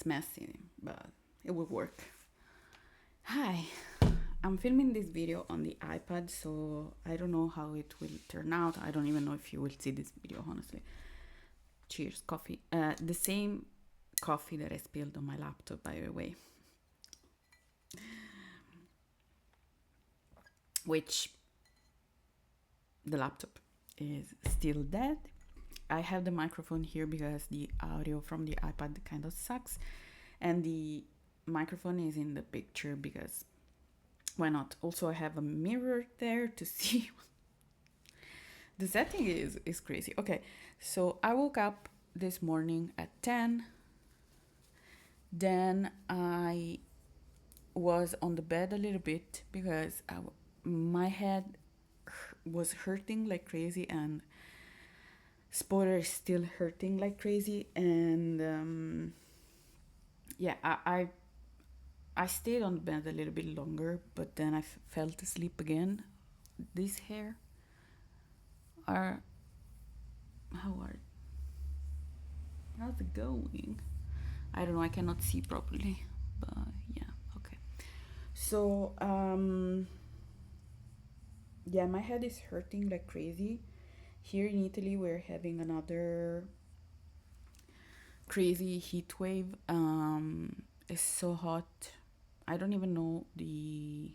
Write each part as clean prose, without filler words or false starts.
It's messy, but it will work. Hi, I'm filming this video on the iPad, so I don't know how it will turn out. I don't even know if you will see this video, honestly. Cheers, coffee. The same coffee that I spilled on my laptop, by the way. Which the laptop is still dead. I have the microphone here because the audio from the iPad kind of sucks, and the microphone is in the picture because why not? Also, I have a mirror there to see. The setting is crazy. Okay, so I woke up this morning at 10. Then I was on the bed a little bit because my head was hurting like crazy, and spoiler is still hurting like crazy. And yeah, I stayed on the bed a little bit longer, but then I fell asleep again. These hair are how's it going? I don't know. I cannot see properly, but yeah, okay. So yeah, my head is hurting like crazy. Here in Italy, we're having another crazy heat wave. It's so hot. I don't even know the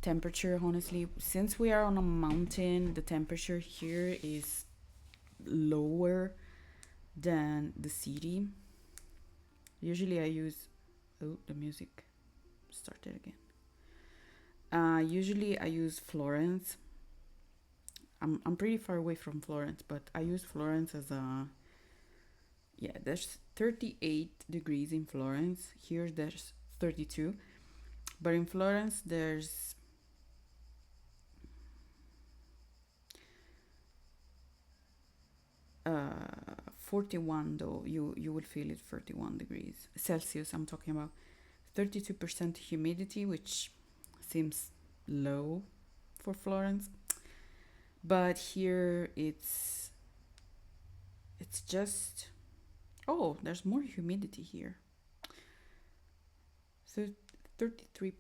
temperature, honestly. Since we are on a mountain, the temperature here is lower than the city. Usually I use the music started again. Usually I use Florence. I'm pretty far away from Florence, but I use Florence as a there's 38 degrees in Florence. Here there's 32. But in Florence there's 41 though. You will feel it 31 degrees Celsius. I'm talking about 32% humidity, which seems low for Florence. But here it's just there's more humidity here. So 33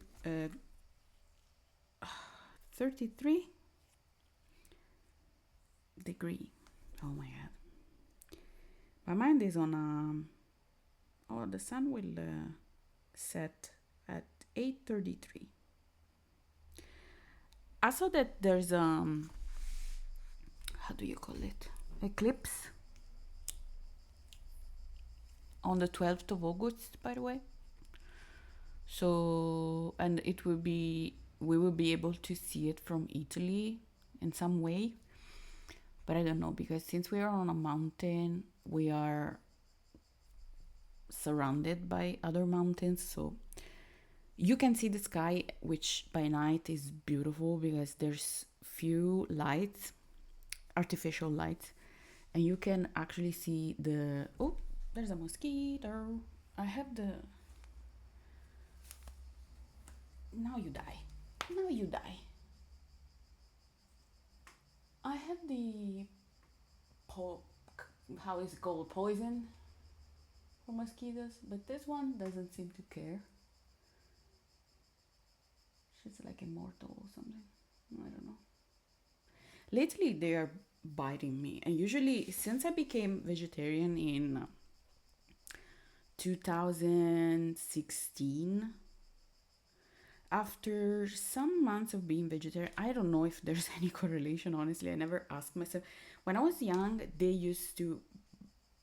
33 degree. Oh my god. My mind is on the sun will set at 8:33. I saw that there's how do you call it? Eclipse on the 12th of August, by the way. So, and we will be able to see it from Italy in some way. But I don't know, because since we are on a mountain, we are surrounded by other mountains. So you can see the sky, which by night is beautiful because there's few lights, artificial lights, and you can actually see there's a mosquito. I have the now you die. I have the how is it called, poison for mosquitoes, but this one doesn't seem to care. She's like immortal or something. I don't know. Lately they are biting me, and usually since I became vegetarian in 2016, after some months of being vegetarian, I don't know if there's any correlation, honestly. I never asked myself. When I was young, they used to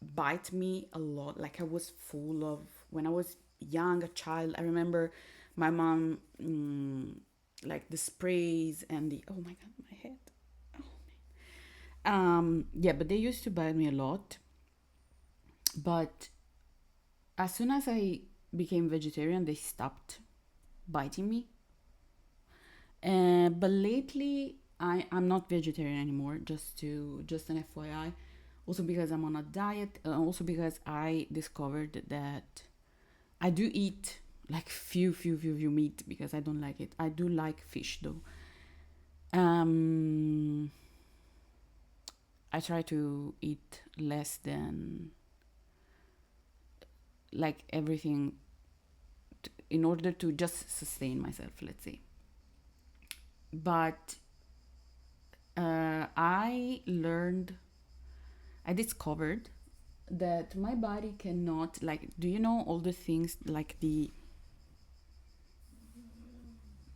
bite me a lot. Like I was full of, when I was young, a child, I remember my mom, like the sprays and the, oh my god, my head. Yeah, but they used to bite me a lot. But as soon as I became vegetarian, they stopped biting me. But lately, I'm not vegetarian anymore. Just an FYI. Also because I'm on a diet. Also because I discovered that I do eat like few meat because I don't like it. I do like fish though. I try to eat less than like everything in order to just sustain myself, let's say. But I discovered that my body cannot, like, do you know all the things like the,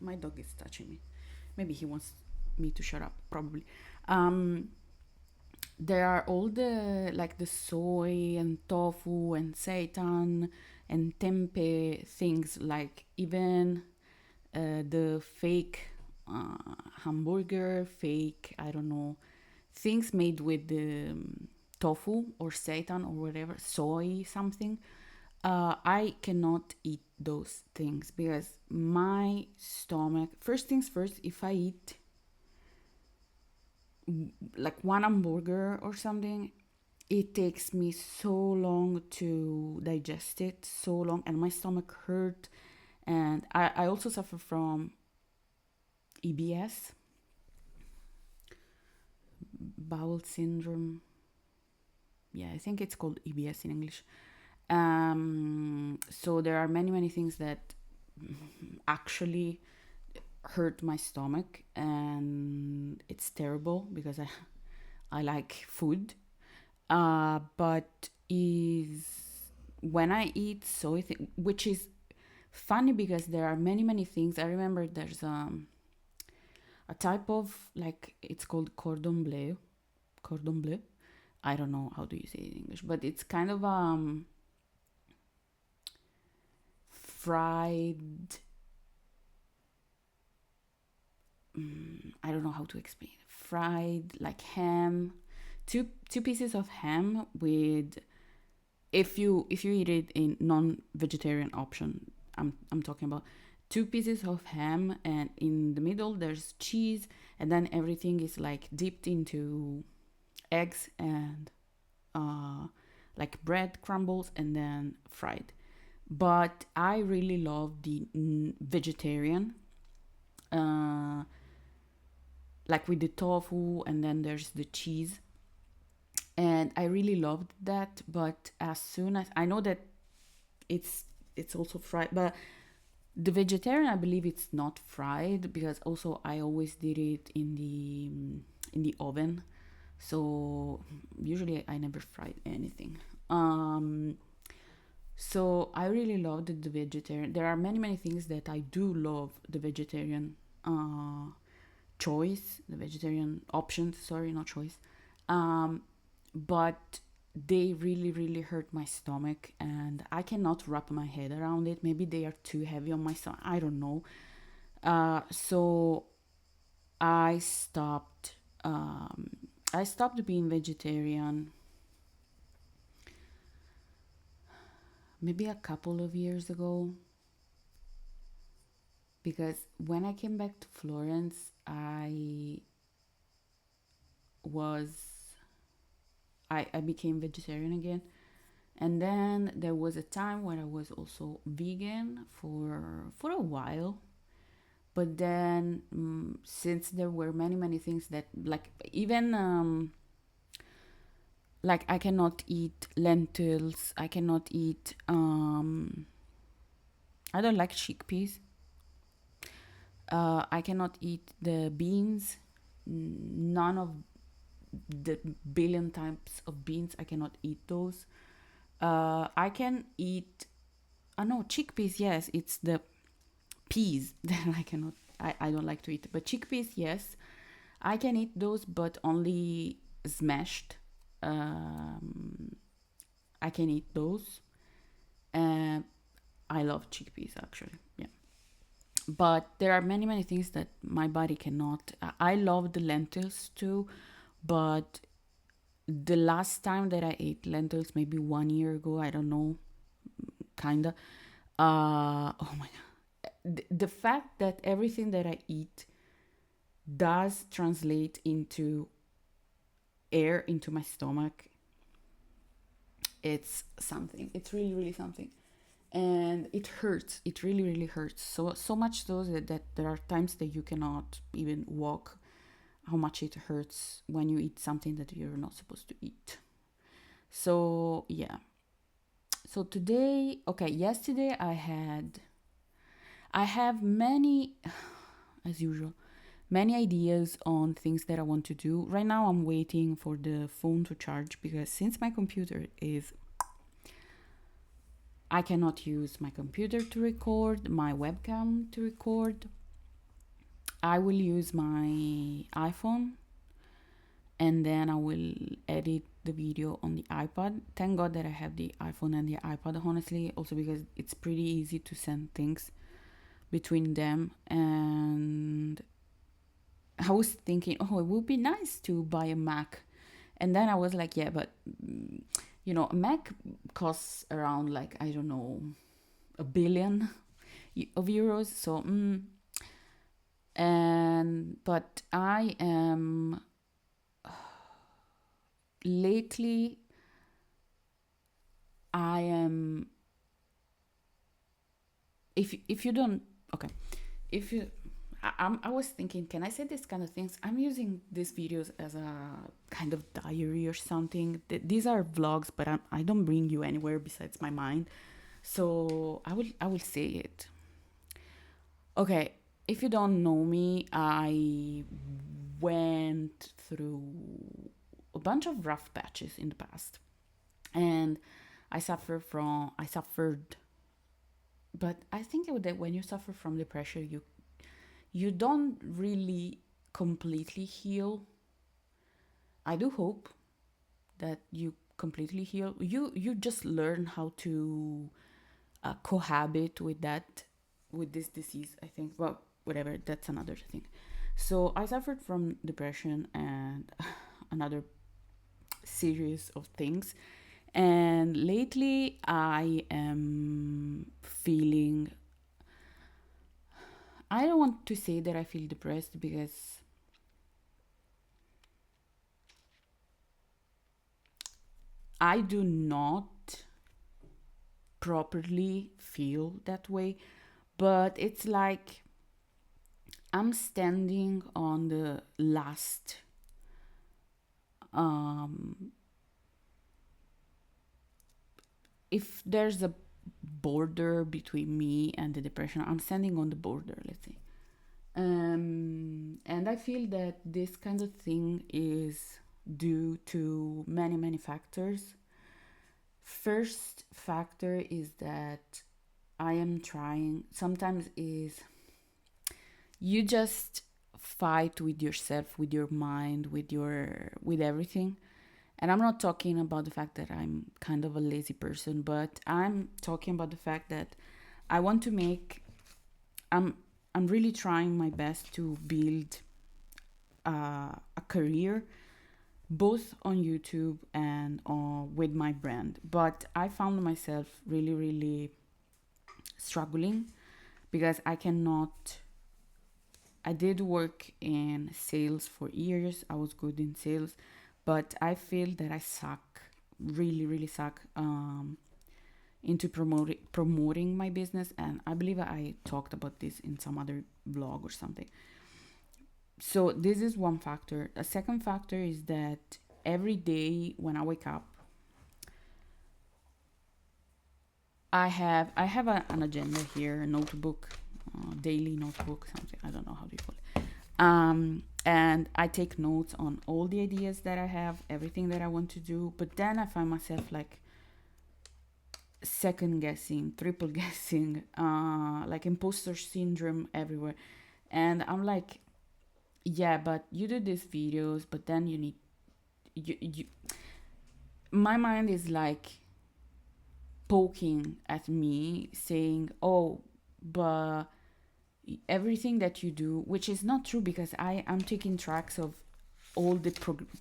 my dog is touching me. Maybe he wants me to shut up, probably. Um, there are all the, like, the soy and tofu and seitan and tempeh things, like even the fake hamburger, fake, I don't know, things made with the tofu or seitan or whatever, soy something. I cannot eat those things because my stomach, first things first, if I eat like one hamburger or something, it takes me so long to digest it, so long, and my stomach hurt. And I also suffer from EBS, bowel syndrome. Yeah, I think it's called EBS in English. So there are many, many things that actually hurt my stomach, and it's terrible because I like food. But is when I eat soy, which is funny because there are many, many things. I remember there's a type of, like, it's called cordon bleu. Cordon bleu. I don't know how do you say it in English, but it's kind of fried. I don't know how to explain it. Fried like ham, two pieces of ham with, if you eat it in non-vegetarian option, I'm talking about two pieces of ham, and in the middle there's cheese, and then everything is like dipped into eggs and like bread crumbles and then fried. But I really love the vegetarian, uh, like with the tofu, and then there's the cheese, and I really loved that. But as soon as I know that it's also fried, but the vegetarian, I believe it's not fried, because also I always did it in the oven. So usually I never fried anything. So I really loved the vegetarian. There are many, many things that I do love the vegetarian choice, the vegetarian options, sorry, not choice. Um, but they really, really hurt my stomach, and I cannot wrap my head around it. Maybe they are too heavy on my stomach. I don't know. So I stopped. I stopped being vegetarian maybe a couple of years ago, because when I came back to Florence, was I became vegetarian again. And then there was a time when I was also vegan for a while. But then, since there were many, many things that, like, even like, I cannot eat lentils, I cannot eat I don't like chickpeas. I cannot eat the beans, none of the billion types of beans. I cannot eat those. I can eat. No, chickpeas. Yes, it's the peas that I cannot. I don't like to eat. But chickpeas, yes, I can eat those, but only smashed. I can eat those. Uh, I love chickpeas actually. Yeah, but there are many, many things that my body cannot. I love the lentils too, but the last time that I ate lentils, maybe 1 year ago, I don't know, kinda. Oh my god, the fact that everything that I eat does translate into air into my stomach, it's something. It's really, really something, and it hurts. It really, really hurts. So much so that there are times that you cannot even walk. How much it hurts when you eat something that you're not supposed to eat. So yeah, So today, okay, yesterday I have many, as usual, many ideas on things that I want to do. Right now, I'm waiting for the phone to charge because since my computer is, I cannot use my computer to record, my webcam to record. I will use my iPhone and then I will edit the video on the iPad. Thank God that I have the iPhone and the iPad, honestly, also because it's pretty easy to send things between them. And I was thinking, oh, it would be nice to buy a Mac. And then I was like, yeah, but a Mac costs around like, I don't know, a billion of euros. So, but I am lately, I am, if you don't, okay, if you, I was thinking, can I say this kind of things? I'm using these videos as a kind of diary or something. These are vlogs, but I don't bring you anywhere besides my mind. So I will say it. Okay, if you don't know me, I went through a bunch of rough patches in the past, and I suffered, but I think that when you suffer from depression, you don't really completely heal. I do hope that you completely heal. You just learn how to cohabit with this disease, I think. Well, whatever, that's another thing. So I suffered from depression and another series of things. And lately I am feeling, I don't want to say that I feel depressed because I do not properly feel that way, but it's like I'm standing on the last if there's a border between me and the depression, I'm standing on the border, let's say. And I feel that this kind of thing is due to many factors. First factor is that I am trying, sometimes is you just fight with yourself, with your mind, with everything. And I'm not talking about the fact that I'm kind of a lazy person, but I'm talking about the fact that I want to make, I'm I'm really trying my best to build a career both on YouTube and with my brand. But I found myself really struggling because I cannot. I did work in sales for years. I was good in sales, but I feel that I suck, really suck into promoting my business. And I believe I talked about this in some other vlog or something. So this is one factor. A second factor is that every day when I wake up, I have an agenda here, a notebook, daily notebook, something, I don't know how do you call it. And I take notes on all the ideas that I have, everything that I want to do. But then I find myself like second guessing, triple guessing, like imposter syndrome everywhere. And I'm like, yeah, but you do these videos, but then you need you my mind is like poking at me saying, oh, but everything that you do, which is not true because I am taking tracks of all the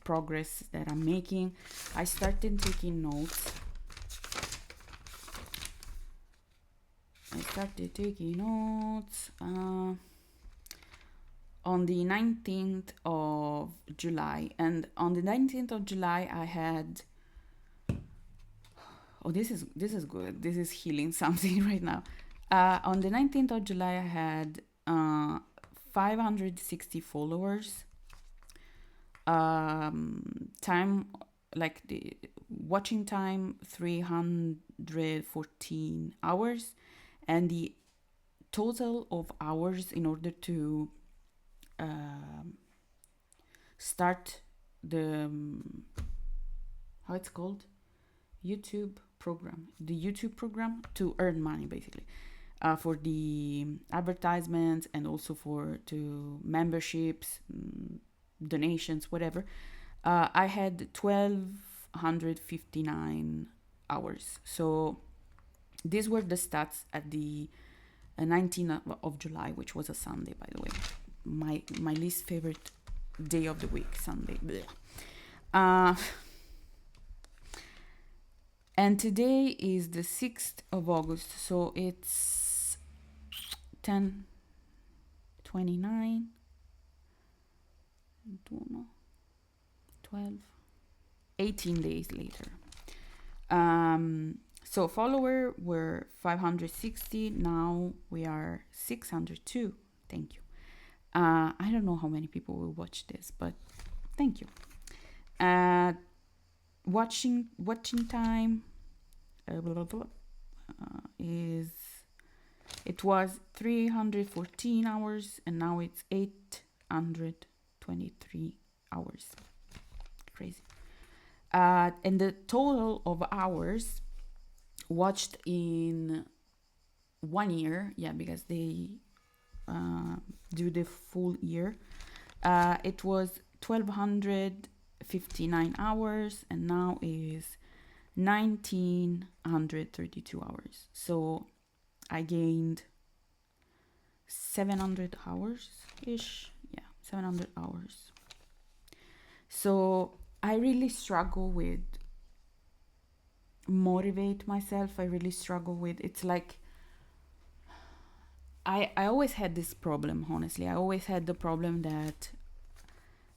progress that I'm making. I started taking notes. On the 19th of July. And on the 19th of July, I had. Oh, this is good. This is healing something right now. On the 19th of July, I had 560 followers. Time like the watching time 314 hours, and the total of hours in order to um, start the how it's called, the YouTube program, to earn money basically, for the advertisements and also for to memberships, donations, whatever. I had 1259 hours. So these were the stats at the 19th of July, which was a Sunday, by the way. My least favorite day of the week, Sunday. Uh, and today is the 6th of August, so it's 10:29. 12, 18 days later. So follower were 560. Now we are 602. Thank you. I don't know how many people will watch this, but thank you. Watching time is it was 314 hours, and now it's 823 hours. Crazy. And the total of hours watched in 1 year, yeah, because they do the full year, it was 1259 hours, and now is 1932 hours. So I gained 700 hours ish. Yeah, 700 hours. So I really struggle with motivate myself. I really struggle with, it's like I always had this problem, honestly. I always had the problem that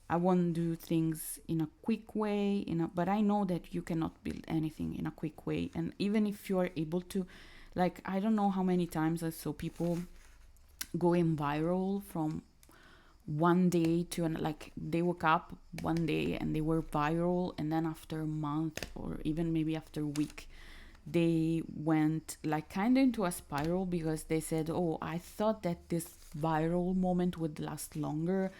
I want to do things in a quick way, but I know that you cannot build anything in a quick way. And even if you are able to, like, I don't know how many times I saw people going viral from one day to like they woke up one day and they were viral, and then after a month or even maybe after a week they went like kind of into a spiral because they said, oh, I thought that this viral moment would last longer,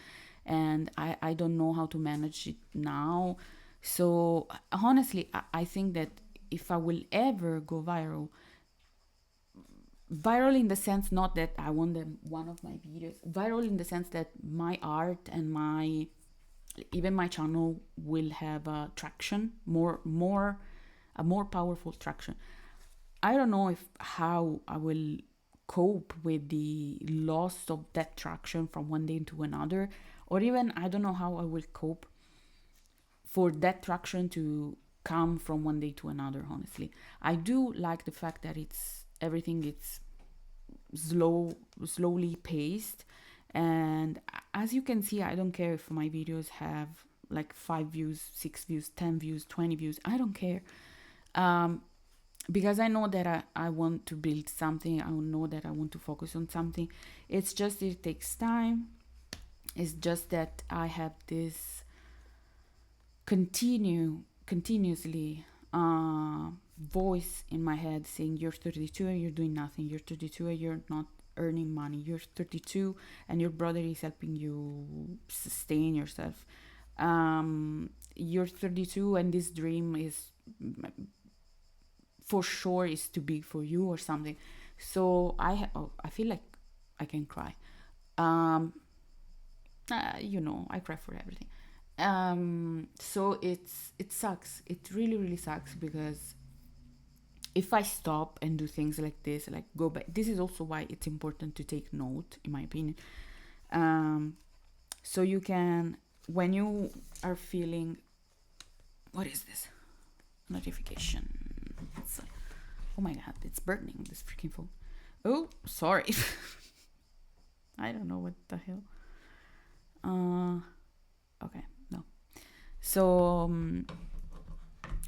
and I don't know how to manage it now. So honestly, I think that if I will ever go viral in the sense not that I want them one of my videos, viral in the sense that my art and my even my channel will have a traction, a more powerful traction. I don't know if how I will cope with the loss of that traction from one day to another, or even I don't know how I will cope for that traction to come from one day to another. Honestly, I do like the fact that it's slowly paced, and as you can see, I don't care if my videos have like 5 views, 6 views, 10 views, 20 views. I don't care, because I know that I want to build something. I know that I want to focus on something. It's just it takes time. It's just that I have this continuously voice in my head saying, you're 32 and you're doing nothing, you're 32 and you're not earning money, you're 32 and your brother is helping you sustain yourself, you're 32 and this dream is for sure is too big for you or something. So I feel like I can cry. I cry for everything. So it sucks. It really sucks, because if I stop and do things like this, like go back, this is also why it's important to take note, in my opinion. So you can, when you are feeling, what is this notification? It's oh my god, it's burning this freaking phone. Oh, sorry. I don't know what the hell. Okay, no. So,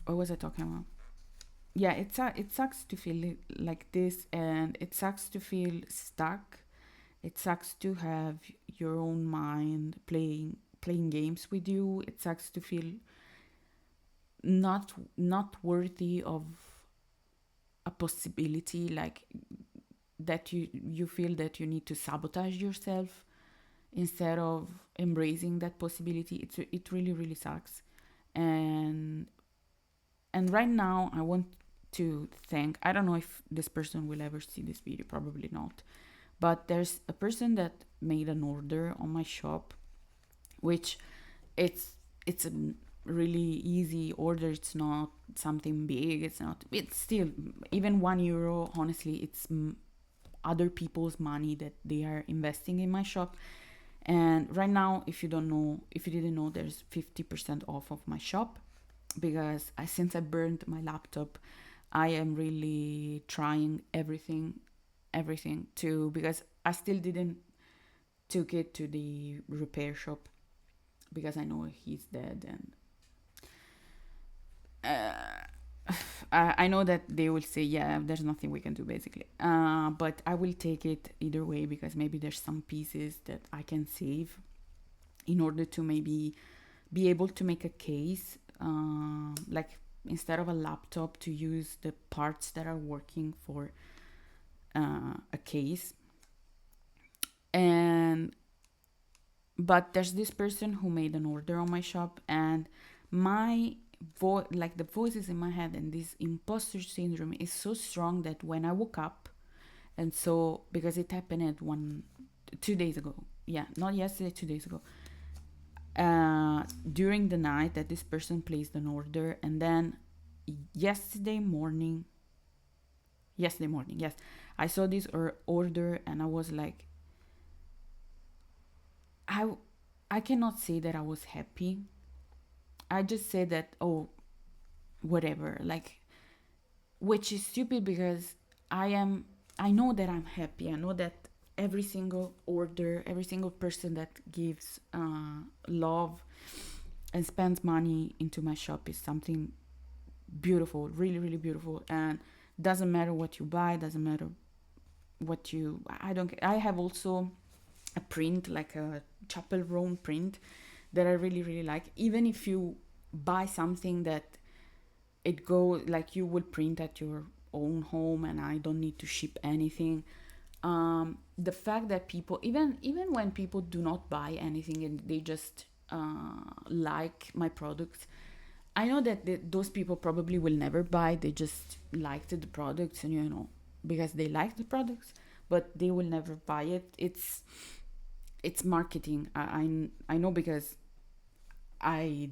what was I talking about? Yeah, it sucks to feel like this, and it sucks to feel stuck. It sucks to have your own mind playing games with you. It sucks to feel not worthy of a possibility, like that you feel that you need to sabotage yourself instead of embracing that possibility. It really really sucks. and and right now I want to thank, I don't know if this person will ever see this video, probably not, but there's a person that made an order on my shop, which it's a really easy order. It's not something big. It's still, even €1, honestly, it's other people's money that they are investing in my shop. And right now, if you don't know, if you didn't know, there's 50% off of my shop, because since I burned my laptop, I am really trying everything to, because I still didn't took it to the repair shop, because I know he's dead. And I know that they will say, yeah, there's nothing we can do, basically. But I will take it either way, because maybe there's some pieces that I can save in order to maybe be able to make a case, like instead of a laptop, to use the parts that are working for a case. And but there's this person who made an order on my shop, and my like the voices in my head and this imposter syndrome is so strong that when I woke up, and so because it happened at 2 days ago, yeah, not yesterday, 2 days ago, during the night that this person placed an order, and then yesterday morning, yes, I saw this order, and I was like, I I cannot say that I was happy. I just said that, oh, whatever, like, which is stupid, because I know that I'm happy. I know that every single order, every single person that gives love and spends money into my shop is something beautiful, really really beautiful. And doesn't matter what you buy, doesn't matter what you, I don't, I have also a print, like a chapel roan print, that I really really like. Even if you buy something that it go, like, you would print at your own home and I don't need to ship anything, the fact that people, even when people do not buy anything and they just like my products, I know that those people probably will never buy. They just liked the products, and because they like the products, but they will never buy it. It's marketing. I know, because I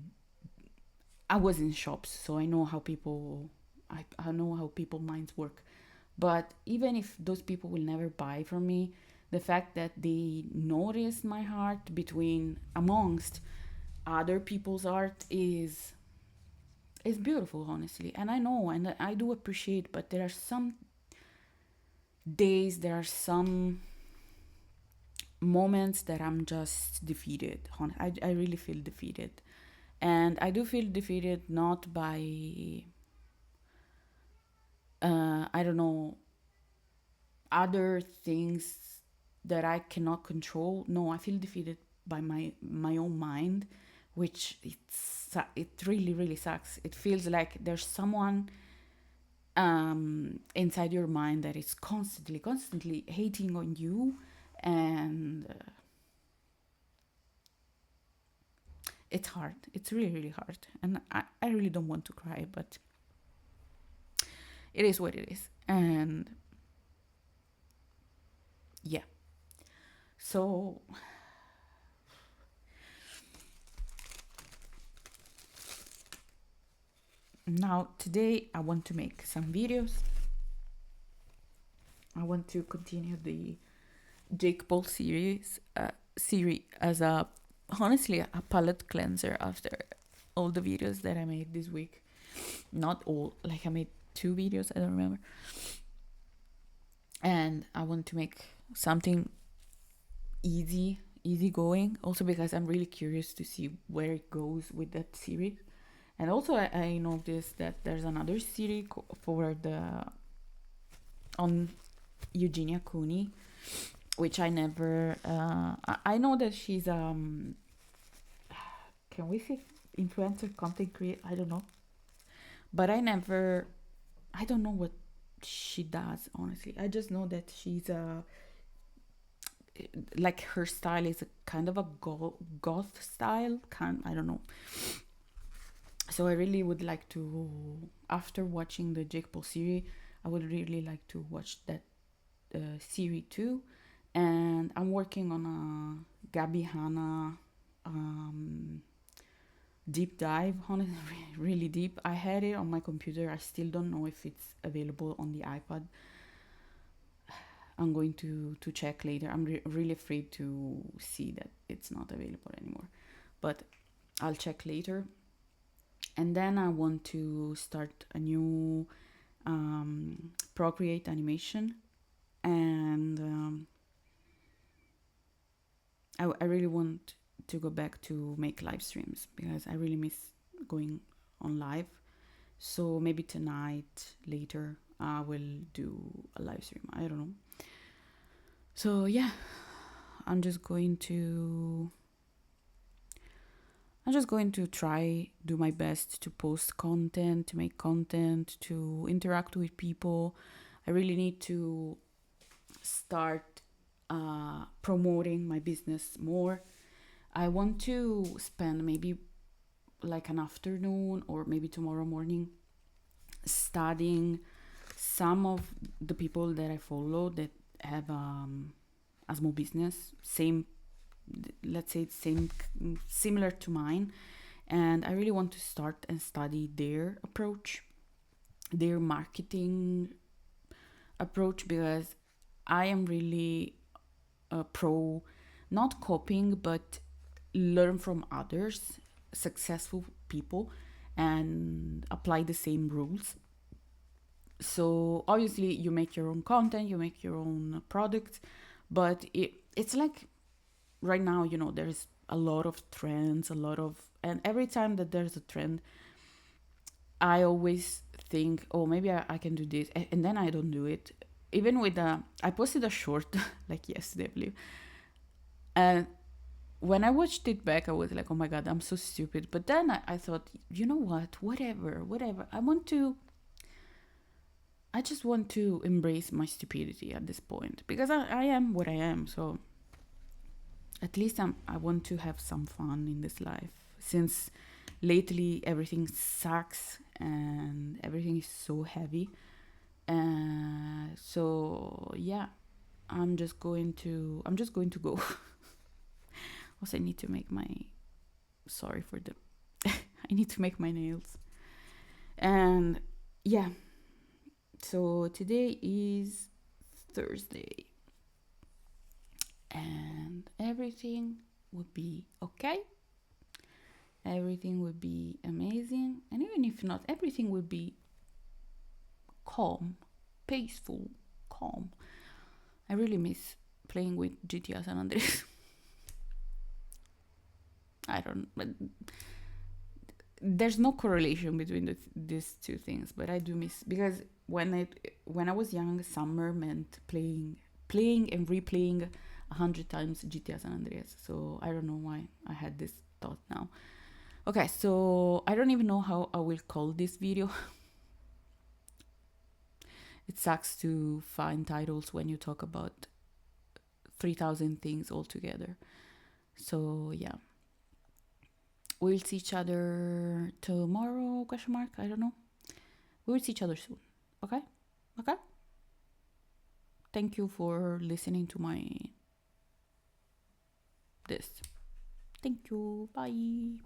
I was in shops, so I know how people, I know how people minds work. But even if those people will never buy from me, the fact that they notice my heart between amongst other people's art is beautiful, honestly. And I know, and I do appreciate, but there are some days, there are some moments that I'm just defeated. I really feel defeated. And I do feel defeated not by, I don't know, other things that I cannot control. No, I feel defeated by my own mind, which it really really sucks. It feels like there's someone inside your mind that is constantly hating on you. And it's hard. It's really really hard, and I really don't want to cry, but it is what it is. And yeah, so now today I want to make some videos. I want to continue the Jake Paul series as a, honestly, a palette cleanser after all the videos that I made this week. Not all, like I made 2 videos, I don't remember. And I want to make something easy going, also because I'm really curious to see where it goes with that series. And also I noticed that there's another series for the on Eugenia Cooney, which I never I know that she's can we say influencer, content creator, I don't know. but I don't know what she does, honestly. I just know that she's a, like her style is a kind of a goth style, I don't know. So I really would like to, after watching the Jake Paul series, I would really like to watch that series too. And I'm working on a Gabi Hanna deep dive, honestly, really deep. I had it on my computer. I still don't know if it's available on the iPad. I'm going to check later. I'm really afraid to see that it's not available anymore, but I'll check later. And then I want to start a new Procreate animation, and I really want to go back to make live streams because I really miss going on live. So maybe tonight, later, I will do a live stream. I don't know. So yeah, I'm just going to try do my best to post content, to make content, to interact with people. I really need to start promoting my business more. I want to spend maybe like an afternoon or maybe tomorrow morning studying some of the people that I follow that have a small business, same, let's say, similar to mine, and I really want to start and study their approach, their marketing approach, because I am really a pro, not copying, but learn from others, successful people, and apply the same rules. So obviously you make your own content, you make your own product, but it's like right now, there's a lot of trends, and every time that there's a trend, I always think, oh, maybe I can do this, and then I don't do it. Even with I posted a short like yesterday, I believe, and when I watched it back, I was like, oh my god, I'm so stupid. But then I thought, you know what, whatever. I just want to embrace my stupidity at this point because I am what I am. So at least I want to have some fun in this life, since lately everything sucks and everything is so heavy. So yeah, I'm just going to go. Also, I need to make my, sorry for the, I need to make my nails. And yeah, so today is Thursday, and everything would be okay. Everything would be amazing. And even if not, everything would be calm, peaceful, calm. I really miss playing with GTA San Andreas. I don't, but there's no correlation between these two things, but I do miss, because when I was young, summer meant playing and replaying 100 times GTA San Andreas. So I don't know why I had this thought now. Okay, so I don't even know how I will call this video. It sucks to find titles when you talk about 3,000 things all together. So yeah, we'll see each other tomorrow, question mark, I don't know. We'll see each other soon. Okay? Okay? Thank you for listening to my this. Thank you. Bye.